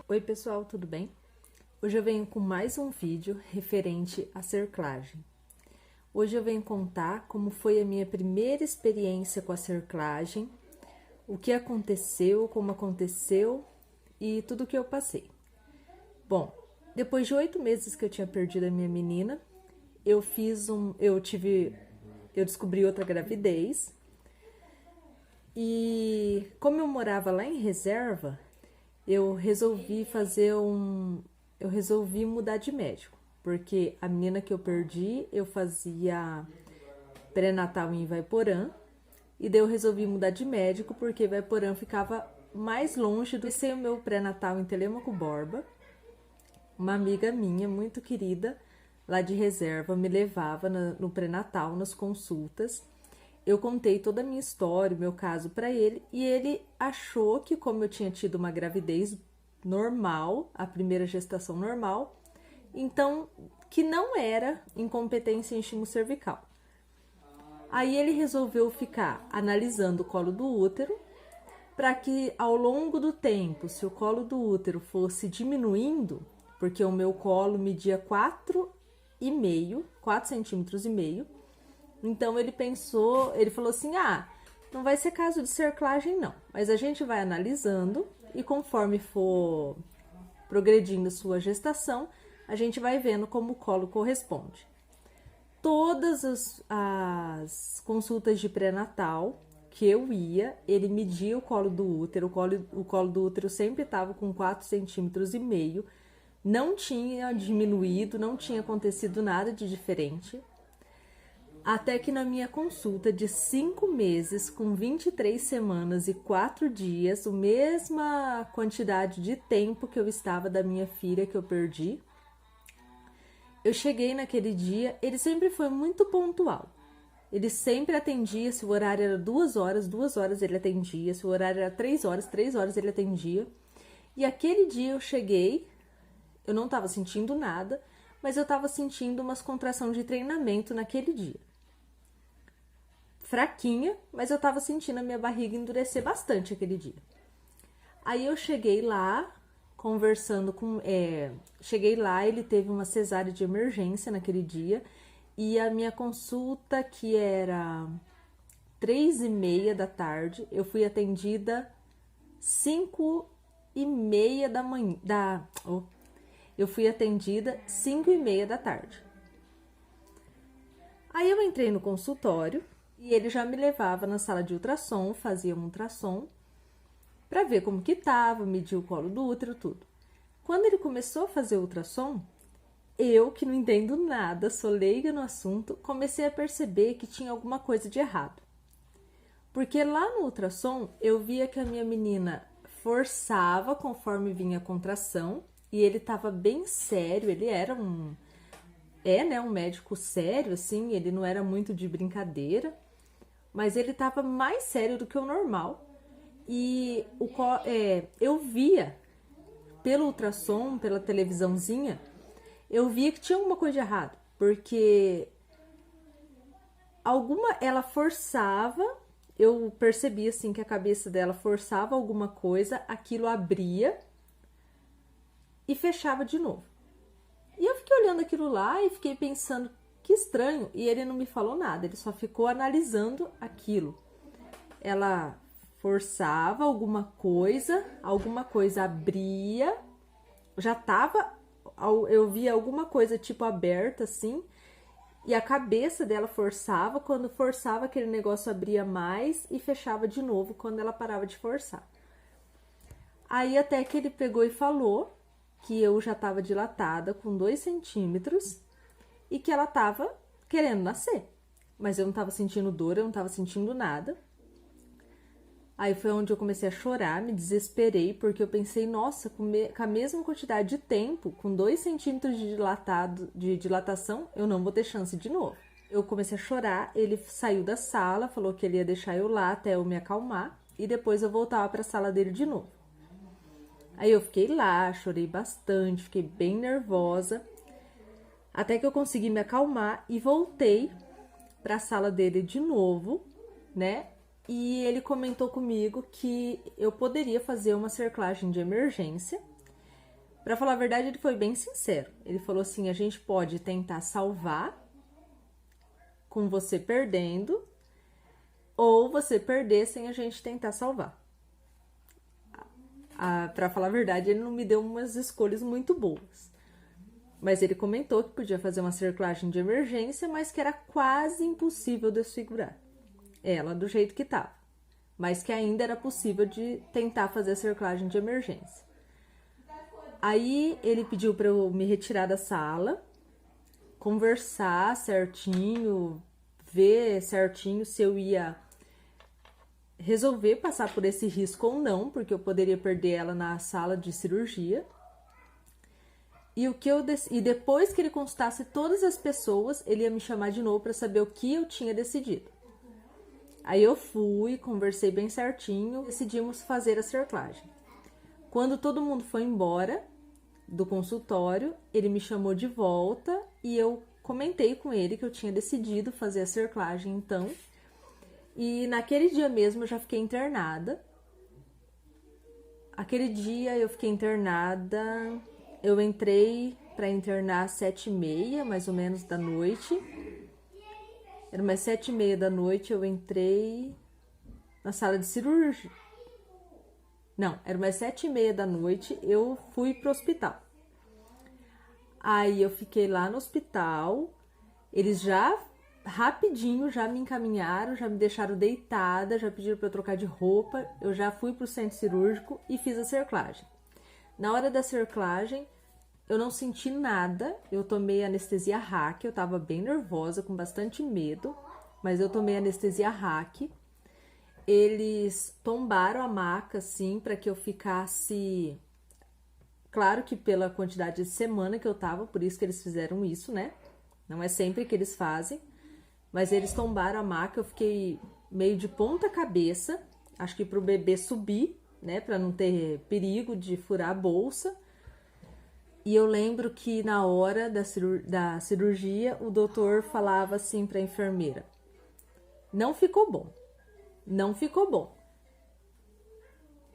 Oi pessoal, tudo bem? Hoje eu venho com mais um vídeo referente à cerclagem. Hoje eu venho contar como foi a minha primeira experiência com a cerclagem, o que aconteceu, como aconteceu e tudo o que eu passei. Bom, depois de 8 meses que eu tinha perdido a minha menina, eu descobri outra gravidez e como eu morava lá em Reserva, eu resolvi mudar de médico, porque a menina que eu perdi, eu fazia pré-natal em Ivaiporã, e daí eu resolvi mudar de médico, porque Ivaiporã ficava mais longe do que o meu pré-natal em Telêmaco Borba. Uma amiga minha, muito querida, lá de Reserva, me levava no pré-natal, nas consultas. Eu contei toda a minha história, o meu caso para ele, e ele achou que, como eu tinha tido uma gravidez normal, a primeira gestação normal, então que não era incompetência em estímulo cervical. Aí ele resolveu ficar analisando o colo do útero, para que ao longo do tempo, se o colo do útero fosse diminuindo, porque o meu colo media 4 centímetros e meio, então ele falou assim, não vai ser caso de cerclagem não, mas a gente vai analisando e conforme for progredindo sua gestação, a gente vai vendo como o colo corresponde. Todas as consultas de pré-natal que eu ia, ele media o colo do útero, o colo do útero sempre estava com 4 centímetros e meio, não tinha diminuído, não tinha acontecido nada de diferente. Até que na minha consulta de 5 meses, com 23 semanas e 4 dias, a mesma quantidade de tempo que eu estava da minha filha que eu perdi, eu cheguei naquele dia, ele sempre foi muito pontual. Ele sempre atendia, se o horário era 2 horas ele atendia, se o horário era 3 horas ele atendia. E aquele dia eu cheguei, eu não estava sentindo nada, mas eu estava sentindo umas contrações de treinamento naquele dia. Fraquinha, mas eu tava sentindo a minha barriga endurecer bastante aquele dia. Aí eu cheguei lá, cheguei lá, ele teve uma cesárea de emergência naquele dia, e a minha consulta, que era 3:30 da tarde, eu fui atendida 5:30 da manhã, eu fui atendida 5:30 da tarde. Aí eu entrei no consultório, e ele já me levava na sala de ultrassom, fazia um ultrassom, para ver como que tava, medir o colo do útero, tudo. Quando ele começou a fazer o ultrassom, eu, que não entendo nada, sou leiga no assunto, comecei a perceber que tinha alguma coisa de errado. Porque lá no ultrassom, eu via que a minha menina forçava conforme vinha a contração, e ele tava bem sério, ele era um médico sério, assim, ele não era muito de brincadeira, mas ele tava mais sério do que o normal. E eu via pelo ultrassom, pela televisãozinha, eu via que tinha alguma coisa de errado, porque ela forçava, eu percebi assim que a cabeça dela forçava alguma coisa, aquilo abria e fechava de novo. E eu fiquei olhando aquilo lá e fiquei pensando, que estranho, e ele não me falou nada, ele só ficou analisando aquilo. Ela forçava alguma coisa abria, eu via alguma coisa tipo aberta assim, e a cabeça dela forçava, quando forçava aquele negócio abria mais e fechava de novo quando ela parava de forçar. Aí até que ele pegou e falou que eu já estava dilatada com 2 centímetros e que ela estava querendo nascer. Mas eu não estava sentindo dor, eu não estava sentindo nada. Aí foi onde eu comecei a chorar, me desesperei, porque eu pensei, nossa, com a mesma quantidade de tempo, com 2 centímetros de dilatação, eu não vou ter chance de novo. Eu comecei a chorar, ele saiu da sala, falou que ele ia deixar eu lá até eu me acalmar, e depois eu voltava para a sala dele de novo. Aí eu fiquei lá, chorei bastante, fiquei bem nervosa, até que eu consegui me acalmar e voltei para a sala dele de novo, né? E ele comentou comigo que eu poderia fazer uma cerclagem de emergência Pra falar a verdade, ele foi bem sincero. Ele falou assim: a gente pode tentar salvar com você perdendo, ou você perder sem a gente tentar salvar. Pra falar a verdade, ele não me deu umas escolhas muito boas. Mas ele comentou que podia fazer uma cerclagem de emergência, mas que era quase impossível de eu segurar ela do jeito que estava. Mas que ainda era possível de tentar fazer a cerclagem de emergência. Aí ele pediu para eu me retirar da sala, conversar certinho, ver certinho se eu ia resolver passar por esse risco ou não, porque eu poderia perder ela na sala de cirurgia. E depois que ele consultasse todas as pessoas, ele ia me chamar de novo para saber o que eu tinha decidido. Aí eu fui, conversei bem certinho, decidimos fazer a cerclagem. Quando todo mundo foi embora do consultório, ele me chamou de volta e eu comentei com ele que eu tinha decidido fazer a cerclagem então. E naquele dia mesmo eu já fiquei internada. Aquele dia eu fiquei internada, eu entrei para internar às 7h30, mais ou menos, da noite. Era umas 7h30 da noite, eu entrei na sala de cirurgia. Não, era umas 7h30 da noite, eu fui pro hospital. Aí eu fiquei lá no hospital, eles já rapidinho já me encaminharam, já me deixaram deitada, já pediram para eu trocar de roupa, eu já fui pro centro cirúrgico e fiz a cerclagem. Na hora da cerclagem, eu não senti nada, eu tomei anestesia RAC, eu tava bem nervosa, com bastante medo, mas eu tomei anestesia RAC. Eles tombaram a maca, assim, para que eu ficasse... Claro que pela quantidade de semana que eu tava, por isso que eles fizeram isso, né? Não é sempre que eles fazem. Mas eles tombaram a maca, eu fiquei meio de ponta cabeça, acho que pro bebê subir, né? Pra não ter perigo de furar a bolsa. E eu lembro que na hora da cirurgia, o doutor falava assim pra enfermeira: não ficou bom, não ficou bom.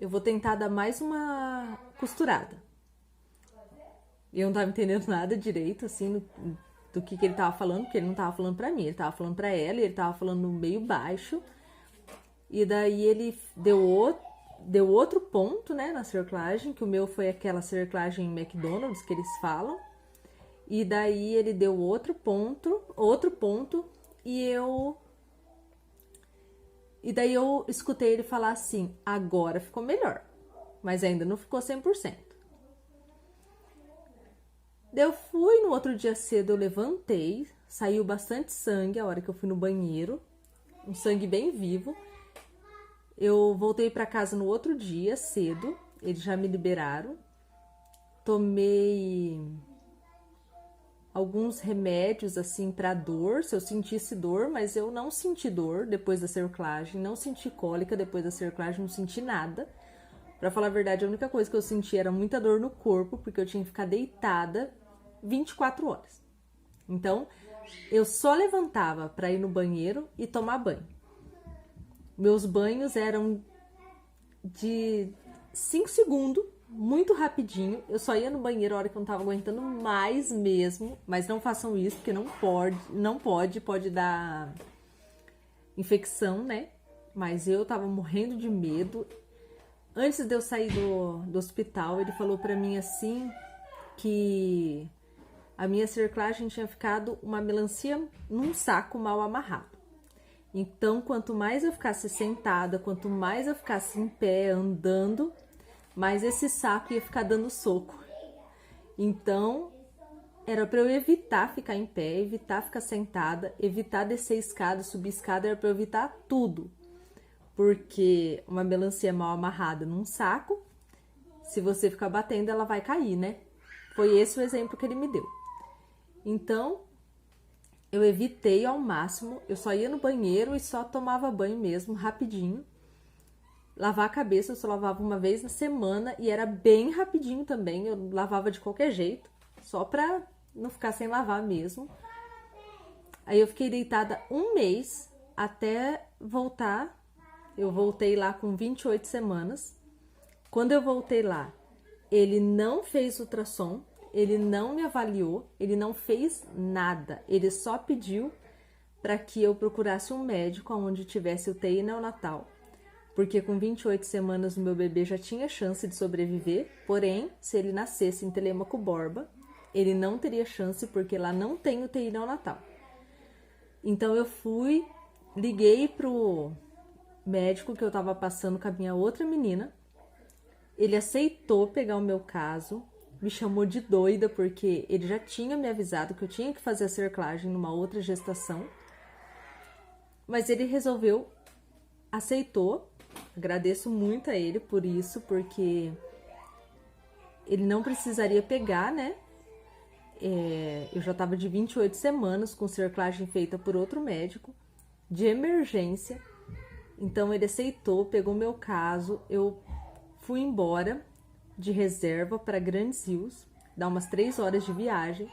Eu vou tentar dar mais uma costurada. Eu não tava entendendo nada direito, assim, do que ele tava falando, porque ele não tava falando pra mim, ele tava falando pra ela, e ele tava falando meio baixo. E daí ele deu outro ponto, né, na cerclagem, que o meu foi aquela cerclagem McDonald's que eles falam. E daí ele deu outro ponto, e daí eu escutei ele falar assim: agora ficou melhor, mas ainda não ficou 100%. Daí eu fui, no outro dia cedo eu levantei, saiu bastante sangue a hora que eu fui no banheiro, um sangue bem vivo. Eu voltei para casa no outro dia cedo, eles já me liberaram. Tomei alguns remédios assim para dor, se eu sentisse dor, mas eu não senti dor depois da cerclagem, não senti cólica depois da cerclagem, não senti nada. Pra falar a verdade, a única coisa que eu senti era muita dor no corpo, porque eu tinha que ficar deitada 24 horas. Então, eu só levantava para ir no banheiro e tomar banho. Meus banhos eram de 5 segundos, muito rapidinho. Eu só ia no banheiro a hora que eu não tava aguentando mais mesmo. Mas não façam isso, porque pode dar infecção, né? Mas eu tava morrendo de medo. Antes de eu sair do hospital, ele falou pra mim assim que a minha cerclagem tinha ficado uma melancia num saco mal amarrado. Então, quanto mais eu ficasse sentada, quanto mais eu ficasse em pé, andando, mais esse saco ia ficar dando soco. Então, era para eu evitar ficar em pé, evitar ficar sentada, evitar descer escada, subir escada, era para eu evitar tudo. Porque uma melancia mal amarrada num saco, se você ficar batendo, ela vai cair, né? Foi esse o exemplo que ele me deu. Então, eu evitei ao máximo, eu só ia no banheiro e só tomava banho mesmo, rapidinho. Lavar a cabeça, eu só lavava uma vez na semana e era bem rapidinho também, eu lavava de qualquer jeito, só pra não ficar sem lavar mesmo. Aí eu fiquei deitada um mês até voltar, eu voltei lá com 28 semanas. Quando eu voltei lá, Ele não fez ultrassom, ele não me avaliou, ele não fez nada. Ele só pediu para que eu procurasse um médico onde tivesse UTI neonatal, porque com 28 semanas o meu bebê já tinha chance de sobreviver, porém, se ele nascesse em Telêmaco Borba, ele não teria chance porque lá não tem UTI neonatal. Então eu liguei pro médico que eu tava passando com a minha outra menina, ele aceitou pegar o meu caso, me chamou de doida porque ele já tinha me avisado que eu tinha que fazer a cerclagem numa outra gestação, mas ele aceitou. Agradeço muito a ele por isso, porque ele não precisaria pegar, né? Eu já estava de 28 semanas com cerclagem feita por outro médico, de emergência. Então ele aceitou, pegou meu caso, eu fui embora de reserva para Grandes Rios, dá umas 3 horas de viagem.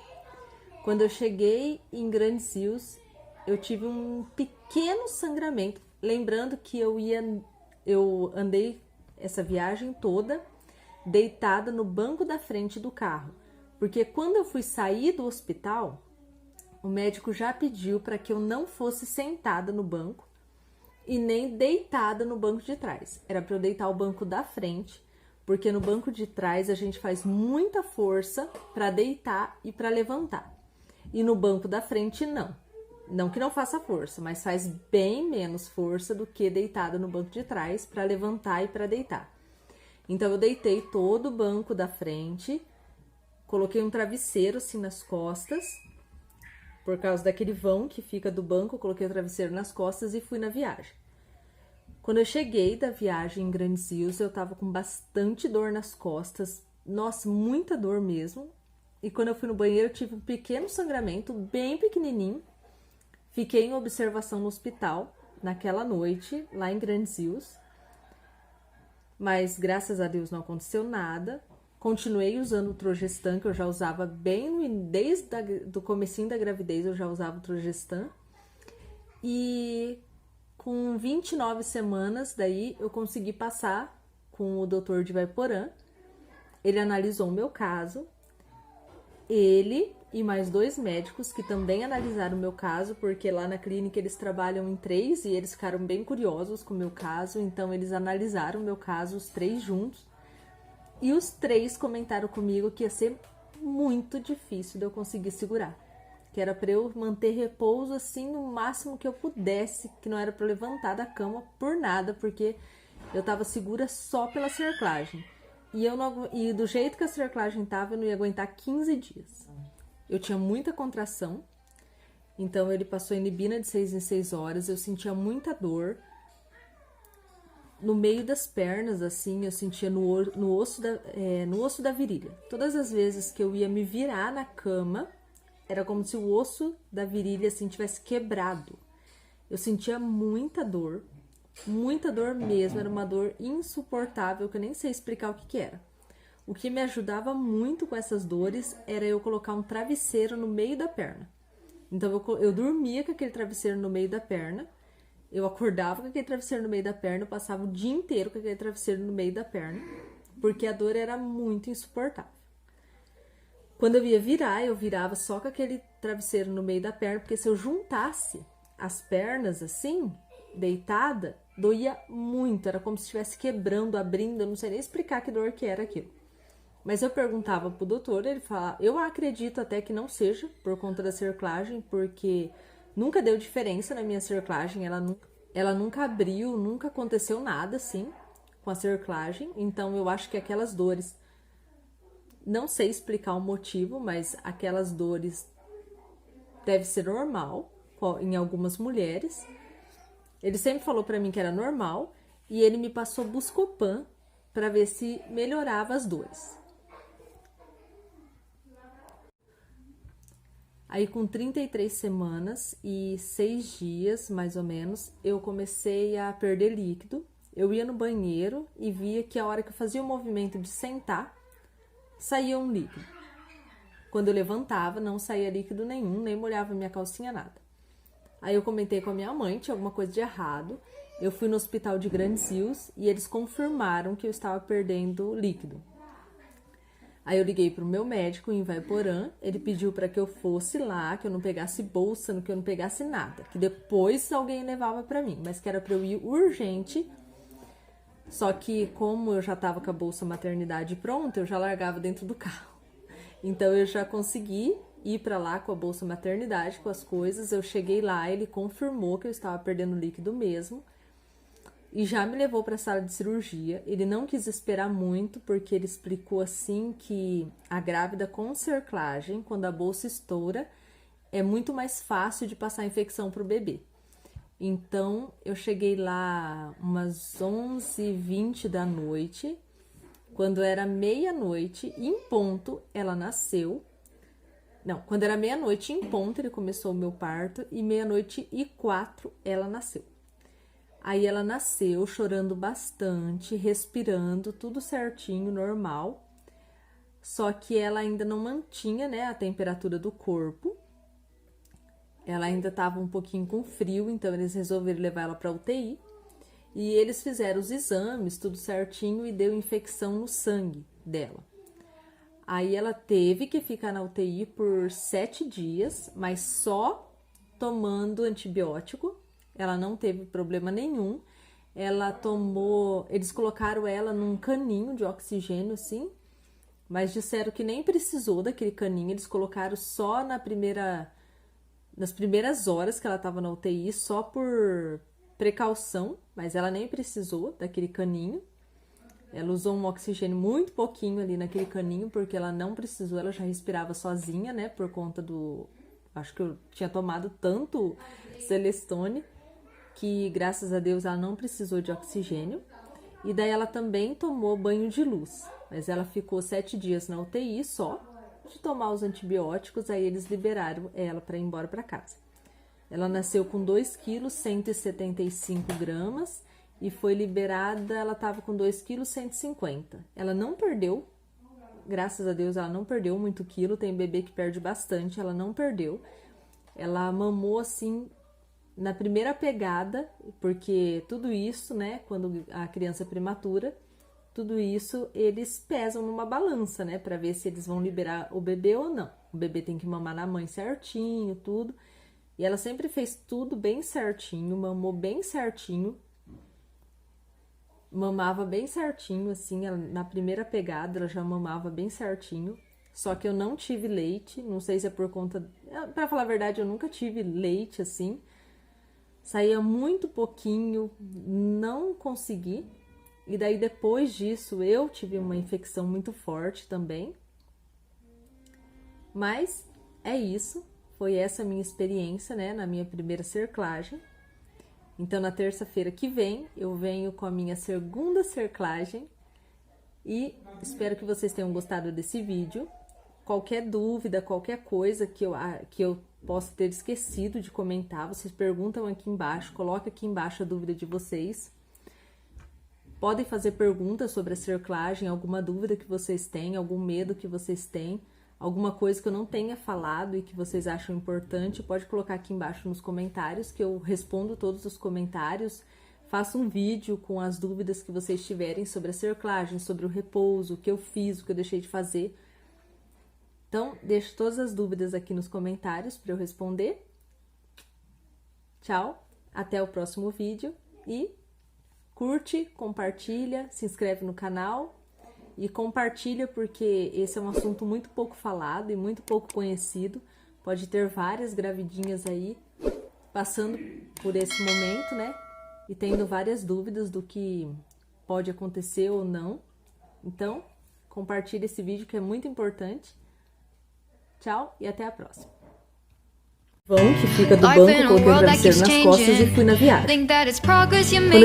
Quando eu cheguei em Grandes Rios, eu tive um pequeno sangramento, lembrando que eu andei essa viagem toda deitada no banco da frente do carro, porque quando eu fui sair do hospital, o médico já pediu para que eu não fosse sentada no banco e nem deitada no banco de trás. Era para eu deitar o banco da frente, porque no banco de trás a gente faz muita força para deitar e para levantar. E no banco da frente não. Não que não faça força, mas faz bem menos força do que deitada no banco de trás para levantar e para deitar. Então eu deitei todo o banco da frente, coloquei um travesseiro assim nas costas, por causa daquele vão que fica do banco, eu coloquei o travesseiro nas costas e fui na viagem. Quando eu cheguei da viagem em Grandes Rios, eu tava com bastante dor nas costas, nossa, muita dor mesmo. E quando eu fui no banheiro, eu tive um pequeno sangramento, bem pequenininho. Fiquei em observação no hospital naquela noite, lá em Grandes Rios. Mas graças a Deus não aconteceu nada. Continuei usando o Trogestan, que eu já usava desde o comecinho da gravidez, eu já usava o Trogestan. E com 29 semanas, daí eu consegui passar com o Dr. Divaiporã. Ele analisou o meu caso. Ele e mais 2 médicos que também analisaram o meu caso, porque lá na clínica eles trabalham em 3 e eles ficaram bem curiosos com o meu caso, então eles analisaram o meu caso, os 3 juntos. E os 3 comentaram comigo que ia ser muito difícil de eu conseguir segurar. Que era para eu manter repouso assim no máximo que eu pudesse, que não era para levantar da cama por nada, porque eu tava segura só pela cerclagem. E do jeito que a cerclagem tava, eu não ia aguentar 15 dias. Eu tinha muita contração, então ele passou a inibina de 6 em 6 horas, eu sentia muita dor. No meio das pernas, assim, eu sentia no osso da virilha. Todas as vezes que eu ia me virar na cama, era como se o osso da virilha, assim, tivesse quebrado. Eu sentia muita dor mesmo, era uma dor insuportável, que eu nem sei explicar o que era. O que me ajudava muito com essas dores era eu colocar um travesseiro no meio da perna. Então eu dormia com aquele travesseiro no meio da perna, eu acordava com aquele travesseiro no meio da perna, eu passava o dia inteiro com aquele travesseiro no meio da perna, porque a dor era muito insuportável. Quando eu ia virar, eu virava só com aquele travesseiro no meio da perna, porque se eu juntasse as pernas assim, deitada, doía muito, era como se estivesse quebrando, abrindo, eu não sei nem explicar que dor que era aquilo. Mas eu perguntava pro doutor, ele falava, eu acredito até que não seja por conta da cerclagem, porque nunca deu diferença na minha cerclagem, ela nunca abriu, nunca aconteceu nada assim com a cerclagem, então eu acho que aquelas dores, não sei explicar o motivo, mas aquelas dores deve ser normal em algumas mulheres. Ele sempre falou pra mim que era normal e ele me passou Buscopan para ver se melhorava as dores. Aí com 33 semanas e 6 dias, mais ou menos, eu comecei a perder líquido. Eu ia no banheiro e via que a hora que eu fazia o movimento de sentar, saía um líquido. Quando eu levantava, não saía líquido nenhum, nem molhava minha calcinha, nada. Aí eu comentei com a minha mãe, tinha alguma coisa de errado. Eu fui no hospital de Grandes Rios e eles confirmaram que eu estava perdendo líquido. Aí eu liguei pro meu médico em Ivaiporã, ele pediu para que eu fosse lá, que eu não pegasse bolsa, que eu não pegasse nada, que depois alguém levava para mim, mas que era para eu ir urgente. Só que como eu já tava com a bolsa maternidade pronta, eu já largava dentro do carro. Então eu já consegui ir para lá com a bolsa maternidade, com as coisas. Eu cheguei lá, ele confirmou que eu estava perdendo líquido mesmo. E já me levou para a sala de cirurgia. Ele não quis esperar muito, porque ele explicou assim que a grávida com cerclagem, quando a bolsa estoura, é muito mais fácil de passar infecção para o bebê. Então, eu cheguei lá umas 11h20 da noite. Quando era meia-noite, em ponto, ela nasceu. Não, quando era meia-noite, em ponto, ele começou o meu parto. E 00:04 ela nasceu. Aí ela nasceu chorando bastante, respirando, tudo certinho, normal. Só que ela ainda não mantinha, né, a temperatura do corpo. Ela ainda estava um pouquinho com frio, então eles resolveram levar ela para UTI. E eles fizeram os exames, tudo certinho, e deu infecção no sangue dela. Aí ela teve que ficar na UTI por 7 dias, mas só tomando antibiótico. Ela não teve problema nenhum. Ela tomou... Eles colocaram ela num caninho de oxigênio, assim, mas disseram que nem precisou daquele caninho. Eles colocaram só nas primeiras horas que ela estava na UTI, só por precaução, mas ela nem precisou daquele caninho. Ela usou um oxigênio muito pouquinho ali naquele caninho, porque ela não precisou, ela já respirava sozinha, né, por conta do... Acho que eu tinha tomado tanto Celestone, que graças a Deus ela não precisou de oxigênio. E daí ela também tomou banho de luz, mas ela ficou 7 dias na UTI só, de tomar os antibióticos. Aí eles liberaram ela para ir embora para casa. Ela nasceu com 2 quilos, 175 gramas, e foi liberada, ela estava com 2 quilos, 150. Ela não perdeu, graças a Deus ela não perdeu muito quilo, tem bebê que perde bastante, ela não perdeu. Ela mamou assim na primeira pegada, porque tudo isso, né, quando a criança é prematura, tudo isso eles pesam numa balança, né, para ver se eles vão liberar o bebê ou não. O bebê tem que mamar na mãe certinho, tudo. E ela sempre fez tudo bem certinho, mamou bem certinho. Mamava bem certinho, assim, na primeira pegada ela já mamava bem certinho. Só que eu não tive leite, não sei se é por conta... Pra falar a verdade, eu nunca tive leite, assim. Saía muito pouquinho, não consegui. E daí, depois disso, eu tive uma infecção muito forte também. Mas é isso. Foi essa a minha experiência, né, na minha primeira cerclagem. Então, na terça-feira que vem, eu venho com a minha segunda cerclagem. E espero que vocês tenham gostado desse vídeo. Qualquer dúvida, qualquer coisa que eu possa ter esquecido de comentar, vocês perguntam aqui embaixo, coloca aqui embaixo a dúvida de vocês. Podem fazer perguntas sobre a cerclagem, alguma dúvida que vocês têm, algum medo que vocês têm, alguma coisa que eu não tenha falado e que vocês acham importante, pode colocar aqui embaixo nos comentários, que eu respondo todos os comentários. Faço um vídeo com as dúvidas que vocês tiverem sobre a cerclagem, sobre o repouso, o que eu fiz, o que eu deixei de fazer. Então, deixo todas as dúvidas aqui nos comentários para eu responder. Tchau, até o próximo vídeo e curte, compartilha, se inscreve no canal e compartilha, porque esse é um assunto muito pouco falado e muito pouco conhecido. Pode ter várias gravidinhas aí passando por esse momento, né? E tendo várias dúvidas do que pode acontecer ou não. Então, compartilha esse vídeo que é muito importante. Tchau e até a próxima. Vão que fica do banco, coloquei o travesseiro nas costas e fui na viagem.